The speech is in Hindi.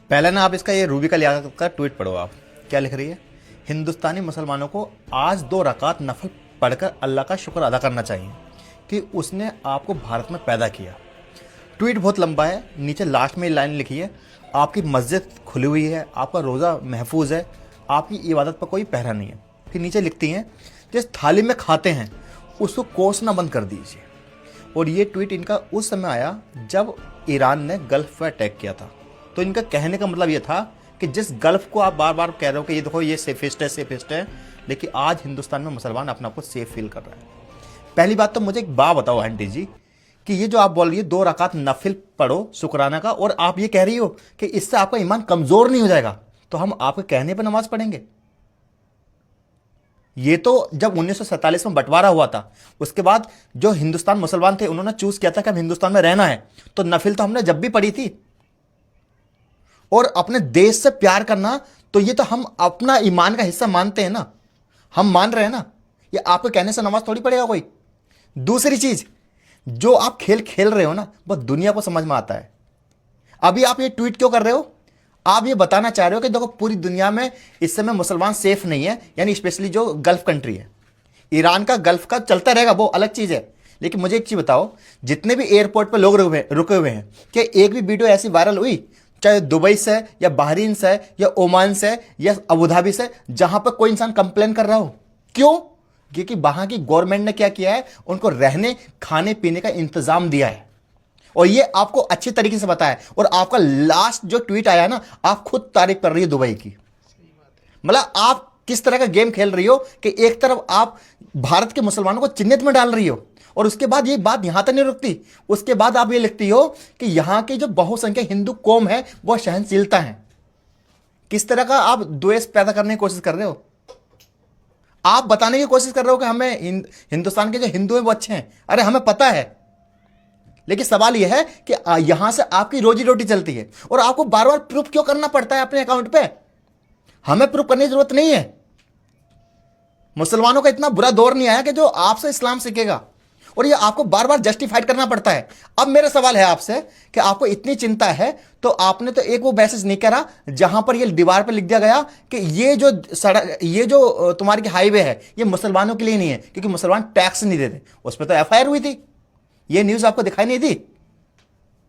पहले ना आप इसका ये रूबी का लिया का ट्वीट पढ़ो। आप क्या लिख रही है? हिंदुस्तानी मुसलमानों को आज 2 रकात नफल पढ़कर अल्लाह का शुक्र अदा करना चाहिए कि उसने आपको भारत में पैदा किया। ट्वीट बहुत लंबा है, नीचे लास्ट में लाइन लिखी है, आपकी मस्जिद खुली हुई है, आपका रोज़ा महफूज है, आपकी इबादत पर कोई पहरा नहीं है। फिर नीचे लिखती हैं, जिस थाली में खाते हैं उसको कोसना बंद कर दीजिए। और ये ट्वीट इनका उस समय आया जब ईरान ने गल्फ पर अटैक किया था। तो इनका कहने का मतलब ये था कि जिस गल्फ को आप बार बार कह रहे हो कि ये देखो ये सेफेस्ट है, लेकिन आज हिंदुस्तान में मुसलमान अपने आप को सेफ फील कर रहा है। पहली बात तो मुझे एक बात बताओ आंटी जी, कि ये जो आप बोल रही है 2 रकात नफिल पढ़ो शुक्राना का, और आप ये कह रही हो कि इससे आपका ईमान कमजोर नहीं हो जाएगा, तो हम आपके कहने पर नमाज पढ़ेंगे। ये तो जब 1947 में बंटवारा हुआ था, उसके बाद जो हिंदुस्तान मुसलमान थे उन्होंने चूज किया था कि हम हिंदुस्तान में रहना है, तो नफिल तो हमने जब भी पढ़ी थी। और अपने देश से प्यार करना, तो ये तो हम अपना ईमान का हिस्सा मानते हैं ना, हम मान रहे हैं ना। ये आपके कहने से नमाज थोड़ी पड़ेगा कोई। दूसरी चीज, जो आप खेल खेल रहे हो ना, वो दुनिया को समझ में आता है। अभी आप ये ट्वीट क्यों कर रहे हो? आप ये बताना चाह रहे हो कि देखो पूरी दुनिया में इस समय मुसलमान सेफ नहीं है, यानी स्पेशली जो गल्फ कंट्री है, ईरान का गल्फ का चलता रहेगा, वो अलग चीज है। लेकिन मुझे एक चीज बताओ, जितने भी एयरपोर्ट पर लोग रुके हुए हैं, कि एक भी वीडियो ऐसी वायरल हुई, चाहे दुबई से या बहरीन से या ओमान से या अबू धाबी से, जहां पर कोई इंसान कंप्लेन कर रहा हो? क्यों? क्योंकि वहां की गवर्नमेंट ने क्या किया है, उनको रहने खाने पीने का इंतजाम दिया है, और ये आपको अच्छी तरीके से पता है। और आपका लास्ट जो ट्वीट आया ना, आप खुद तारीफ कर रही है दुबई की। मतलब आप किस तरह का गेम खेल रही हो कि एक तरफ आप भारत के मुसलमानों को चिन्हित में डाल रही हो, और उसके बाद ये बात यहां तक नहीं रुकती, उसके बाद आप ये लिखती हो कि यहां की जो बहुसंख्यक हिंदू कौम है वह सहनशीलता है। किस तरह का आप द्वेष पैदा करने की कोशिश कर रहे हो? आप बताने की कोशिश कर रहे हो कि हमें हिंदुस्तान के जो हिंदू हैं वो अच्छे हैं। अरे हमें पता है, लेकिन सवाल यह है कि यहां से आपकी रोजी रोटी चलती है, और आपको बार बार प्रूफ क्यों करना पड़ता है अपने अकाउंट पे? हमें प्रूफ करने की जरूरत नहीं है। मुसलमानों का इतना बुरा दौर नहीं आया कि जो आपसे इस्लाम सीखेगा, और ये आपको बार बार जस्टिफाइड करना पड़ता है। अब मेरा सवाल है आपसे कि आपको इतनी चिंता है, तो आपने तो एक वो मैसेज नहीं करा जहां पर ये दीवार पर लिख दिया गया कि ये जो सड़क, ये जो तुम्हारी हाईवे है, ये मुसलमानों के लिए नहीं है क्योंकि मुसलमान टैक्स नहीं देते। उस पर तो एफआईआर हुई थी। ये न्यूज आपको दिखाई नहीं दी?